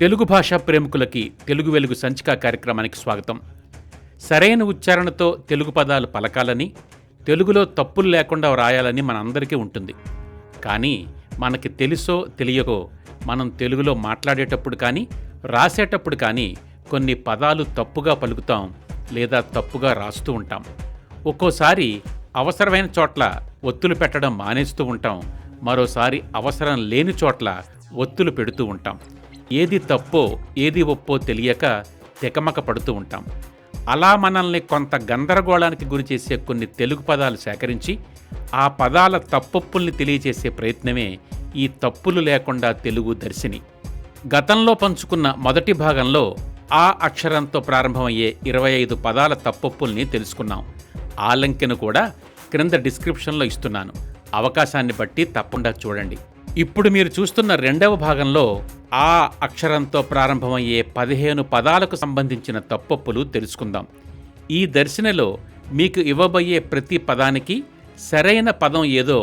తెలుగు భాషా ప్రేమికులకి తెలుగు వెలుగు సంచిక కార్యక్రమానికి స్వాగతం. సరైన ఉచ్చారణతో తెలుగు పదాలు పలకాలని, తెలుగులో తప్పులు లేకుండా వ్రాయాలని మనందరికీ ఉంటుంది. కానీ మనకి తెలుసో తెలియకో మనం తెలుగులో మాట్లాడేటప్పుడు కానీ రాసేటప్పుడు కానీ కొన్ని పదాలు తప్పుగా పలుకుతాం లేదా తప్పుగా రాస్తూ ఉంటాం. ఒక్కోసారి అవసరమైన చోట్ల ఒత్తులు పెట్టడం మానేస్తూ ఉంటాం, మరోసారి అవసరం లేని చోట్ల ఒత్తులు పెడుతూ ఉంటాం. ఏది తప్పో ఏది ఒప్పో తెలియక తెకమక పడుతూ ఉంటాం. అలా మనల్ని కొంత గందరగోళానికి గురిచేసే కొన్ని తెలుగు పదాలు సేకరించి ఆ పదాల తప్పొప్పుల్ని తెలియజేసే ప్రయత్నమే ఈ తప్పులు లేకుండా తెలుగు దర్శిని. గతంలో పంచుకున్న మొదటి భాగంలో ఆ అక్షరంతో ప్రారంభమయ్యే 25 పదాల తప్పొప్పుల్ని తెలుసుకున్నాం. ఆ లింక్ను కూడా క్రింద డిస్క్రిప్షన్లో ఇస్తున్నాను. అవకాశాన్ని బట్టి తప్పకుండా చూడండి. ఇప్పుడు మీరు చూస్తున్న రెండవ భాగంలో ఆ అక్షరంతో ప్రారంభమయ్యే 15 పదాలకు సంబంధించిన తప్పొప్పులు తెలుసుకుందాం. ఈ దర్శనలో మీకు ఇవ్వబోయే ప్రతి పదానికి సరైన పదం ఏదో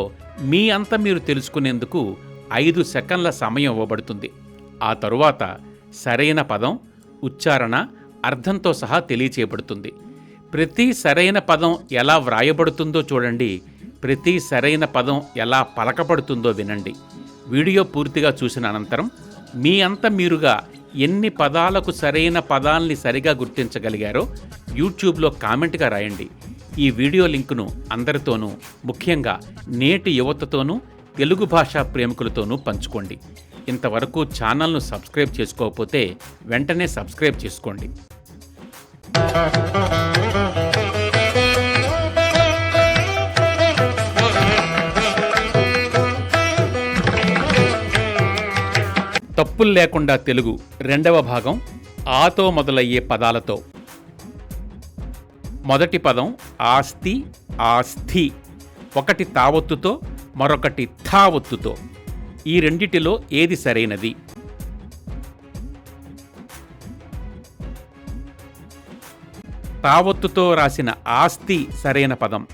మీ అంత మీరు తెలుసుకునేందుకు 5 సెకన్ల సమయం ఇవ్వబడుతుంది. ఆ తరువాత సరైన పదం, ఉచ్చారణ, అర్థంతో సహా తెలియచేయబడుతుంది. ప్రతి సరైన పదం ఎలా వ్రాయబడుతుందో చూడండి, ప్రతి సరైన పదం ఎలా పలకబడుతుందో వినండి. వీడియో పూర్తిగా చూసిన అనంతరం మీ అంత మీరుగా ఎన్ని పదాలకు సరైన పదాల్ని సరిగా గుర్తించగలిగారో యూట్యూబ్లో కామెంట్గా రాయండి. ఈ వీడియో లింకును అందరితోనూ, ముఖ్యంగా నేటి యువతతోనూ తెలుగు భాషా ప్రేమికులతోనూ పంచుకోండి. ఇంతవరకు ఛానల్ను సబ్స్క్రైబ్ చేసుకోకపోతే వెంటనే సబ్స్క్రైబ్ చేసుకోండి. తప్పులు లేకుండా తెలుగు రెండవ భాగం ఆతో మొదలయ్యే పదాలతో. మొదటి పదం ఆస్తి, ఆస్థి. ఒకటి తావొత్తుతో, మరొకటి థా ఒత్తుతో. ఈ రెండిటిలో ఏది సరైనది? తావొత్తుతో రాసిన ఆస్తి సరైన పదం.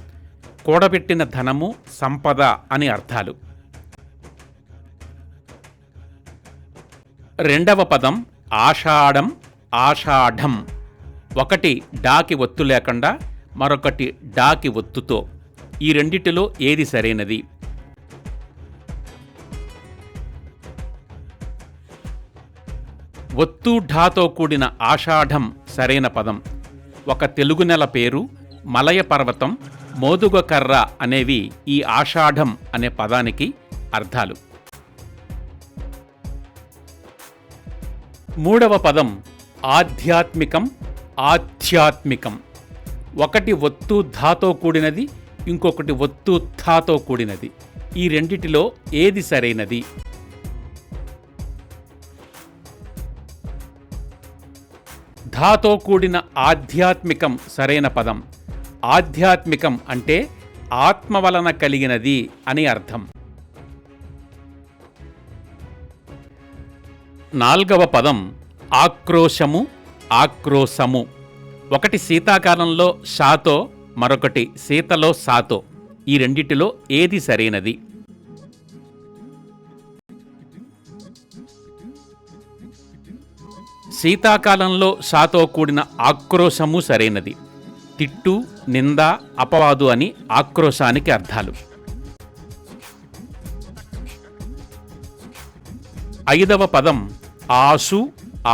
కూడబెట్టిన ధనము, సంపద అని అర్థాలు. రెండవ పదం ఆషాఢం, ఆషాఢం. ఒకటి డాకి ఒత్తు లేకుండా, మరొకటి డాకి ఒత్తుతో. ఈ రెండిటిలో ఏది సరైనది? ఒత్తు ఢాతో కూడిన ఆషాఢం సరైన పదం. ఒక తెలుగు నెల పేరు, మలయ పర్వతం, మోదుగ కర్ర అనేవి ఈ ఆషాఢం అనే పదానికి అర్థాలు. మూడవ పదం ఆధ్యాత్మికం, ఆధ్యాత్మికం. ఒకటి ఒత్తు ధాతో కూడినది, ఇంకొకటి ఒత్తు థాతో కూడినది. ఈ రెండిటిలో ఏది సరైనది? ధాతో కూడిన ఆధ్యాత్మికం సరైన పదం. ఆధ్యాత్మికం అంటే ఆత్మ వలన కలిగినది అని అర్థం. నాల్గవ పదం ఆక్రోశము, ఆక్రోశము. ఒకటి శీతాకాలంలో షాతో, మరొకటి శీతలో సాతో. ఈ రెండిటిలో ఏది సరైనది? శీతాకాలంలో షాతో కూడిన ఆక్రోశము సరైనది. తిట్టు, నింద, అపవాదు అని ఆక్రోశానికి అర్థాలు. ఐదవ పదం ఆసు,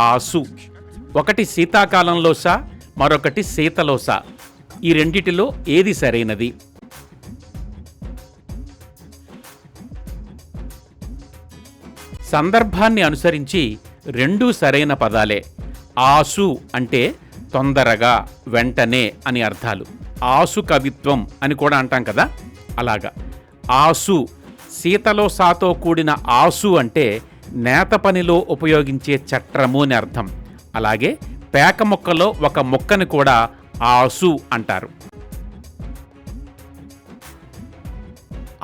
ఆసు. ఒకటి శీతాకాలంలో సా, మరొకటి శీతలో సా. ఈ రెండిటిలో ఏది సరైనది? సందర్భాన్ని అనుసరించి రెండూ సరైన పదాలే. ఆసు అంటే తొందరగా, వెంటనే అని అర్థాలు. ఆసు కవిత్వం అని కూడా అంటాం కదా, అలాగా. ఆసు, శీతలో సాతో కూడిన ఆసు అంటే నేత పనిలో ఉపయోగించే చట్రము అని అర్థం. అలాగే పేక మొక్కలో ఒక మొక్కని కూడా ఆసు అంటారు.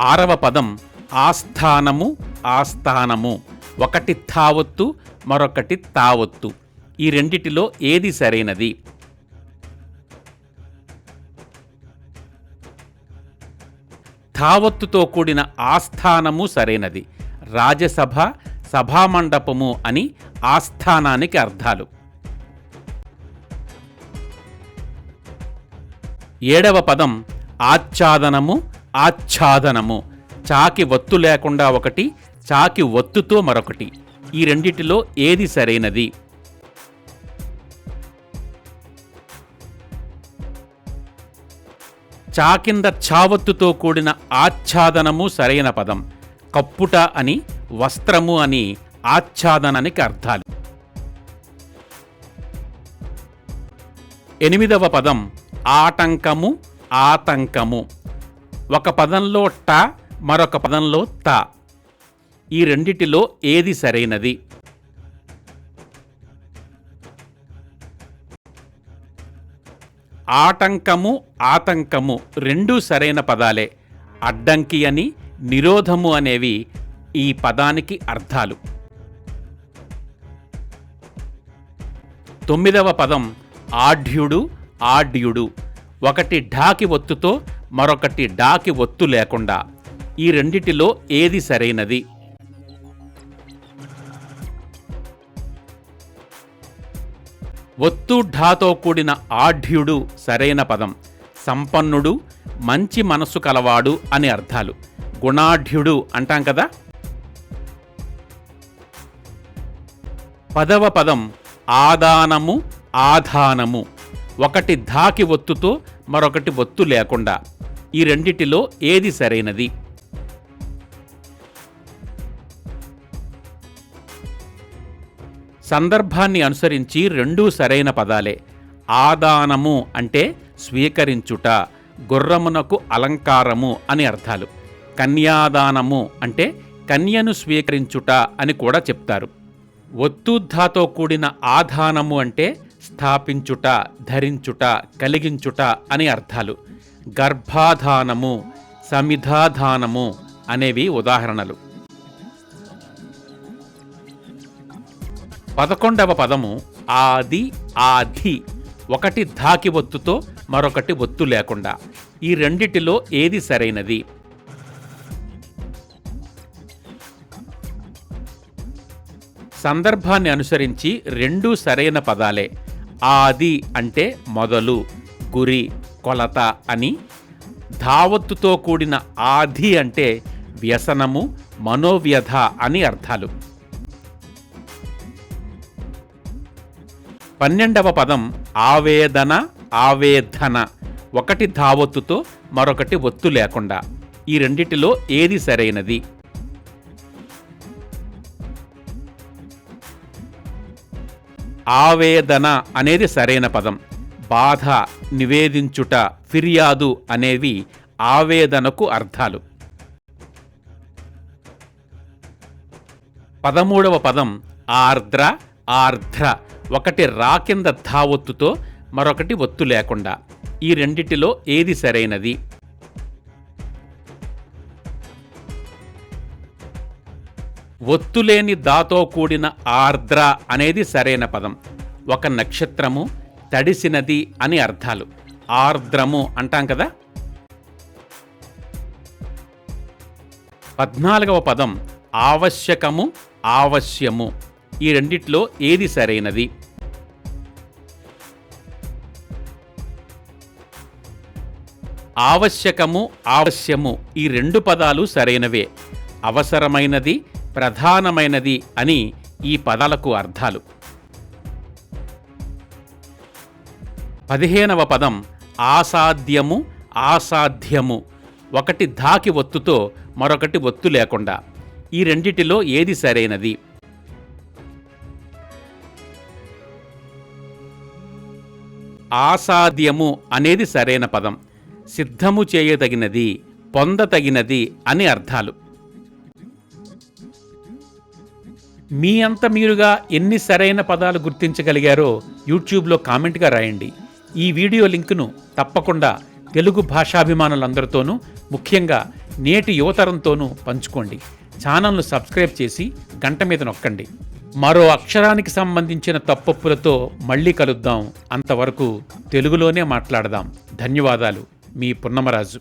ఆరవ పదం ఆస్థానము, ఆస్థానము. ఒకటి థావొత్తు, మరొకటి తావొత్తు. ఈ రెండిటిలో ఏది సరైనది? థావొత్తుతో కూడిన ఆస్థానము సరైనది. రాజ్యసభ, సభామండపము అని ఆస్థానానికి అర్థాలు. 7వ పదం ఆచ్ఛాదనము, ఆచ్ఛాదనము. చాకి ఒత్తు లేకుండా ఒకటి, చాకి ఒత్తుతో మరొకటి. ఈ రెండిటిలో ఏది సరైనది? చా కింద ఛావత్తుతో కూడిన ఆచ్ఛాదనము సరైన పదం. కప్పుట అని, వస్త్రము అని ఆచ్ఛాదనానికి అర్థాలు. 8వ పదం ఆటంకము, ఆతంకము. ఒక పదంలో ట, మరొక పదంలో త. ఈ రెండిటిలో ఏది సరైనది? ఆటంకము, ఆతంకము రెండూ సరైన పదాలే. అడ్డంకి అని, నిరోధము అనేవి ఈ పదానికి అర్థాలు. 9వ పదం ఆఢ్యుడు, ఆడ్యుడు. ఒకటి ఢాకి ఒత్తుతో, మరొకటి డాకి ఒత్తు లేకుండా. ఈ రెండిటిలో ఏది సరైనది? ఒత్తు ఢాతో కూడిన ఆఢ్యుడు సరైన పదం. సంపన్నుడు, మంచి మనస్సు కలవాడు అని అర్థాలు. గుణాఢ్యుడు అంటాం కదా. 10వ పదం ఆదానము, ఆధానము. ఒకటి ధాకి ఒత్తుతో, మరొకటి ఒత్తు లేకుండా. ఈ రెండిటిలో ఏది సరైనది? సందర్భాన్ని అనుసరించి రెండూ సరైన పదాలే. ఆదానము అంటే స్వీకరించుట, గుర్రమునకు అలంకారము అని అర్థాలు. కన్యాదానము అంటే కన్యను స్వీకరించుట అని కూడా చెప్తారు. ఒత్తుధాతో కూడిన ఆధానము అంటే స్థాపించుట, ధరించుట, కలిగించుట అని అర్థాలు. గర్భాధానము, సమిధాధానము అనేవి ఉదాహరణలు. 11వ పదము ఆది, ఆధి. ఒకటి ధాకి ఒత్తుతో, మరొకటి ఒత్తు లేకుండా. ఈ రెండిటిలో ఏది సరైనది? సందర్భాన్ని అనుసరించి రెండూ సరైన పదాలే. ఆది అంటే మొదలు, గురి, కొలత అని. ధావత్తుతో కూడిన ఆది అంటే వ్యసనము, మనోవ్యధ అని అర్థాలు. 12వ పదం ఆవేదన, ఆవేదన. ఒకటి ధావత్తుతో, మరొకటి ఒత్తు లేకుండా. ఈ రెండిటిలో ఏది సరైనది? ఆవేదన అనేది సరైన పదం. బాధ, నివేదించుట, ఫిర్యాదు అనేవి ఆవేదనకు అర్థాలు. 13వ పదం ఆర్ద్ర, ఆర్ద్ర. ఒకటి రా కింద ధా ఒత్తుతో, మరొకటి ఒత్తు లేకుండా. ఈ రెండిటిలో ఏది సరైనది? ఒత్తులేని దాతో కూడిన ఆర్ద్ర అనేది సరైన పదం. ఒక నక్షత్రము, తడిసినది అని అర్థాలు. ఆర్ద్రము అంటాం కదా. 14వ పదం ఆవశ్యకము, ఆవశ్యము. ఈ రెండిట్లో ఏది సరైనది? ఆవశ్యకము, ఆవశ్యము ఈ రెండు పదాలు సరైనవే. అవసరమైనది, ప్రధానమైనది అని ఈ పదాలకు అర్థాలు. 15వ పదం ఆసాధ్యము, ఆసాధ్యము. ఒకటి ధాకి ఒత్తుతో, మరొకటి ఒత్తు లేకుండా. ఈ రెండిటిలో ఏది సరైనది? ఆసాధ్యము అనేది సరైన పదం. సిద్ధము చేయదగినది, పొందతగినది అని అర్థాలు. మీ అంత మీరుగా ఎన్ని సరైన పదాలు గుర్తించగలిగారో యూట్యూబ్లో కామెంట్గా రాయండి. ఈ వీడియో లింకును తప్పకుండా తెలుగు భాషాభిమానులందరితోనూ, ముఖ్యంగా నేటి యువతరంతోనూ పంచుకోండి. ఛానల్ను సబ్స్క్రైబ్ చేసి గంట మీద నొక్కండి. మరో అక్షరానికి సంబంధించిన తప్పొప్పులతో మళ్ళీ కలుద్దాం. అంతవరకు తెలుగులోనే మాట్లాడదాం. ధన్యవాదాలు. మీ పున్నమరాజు.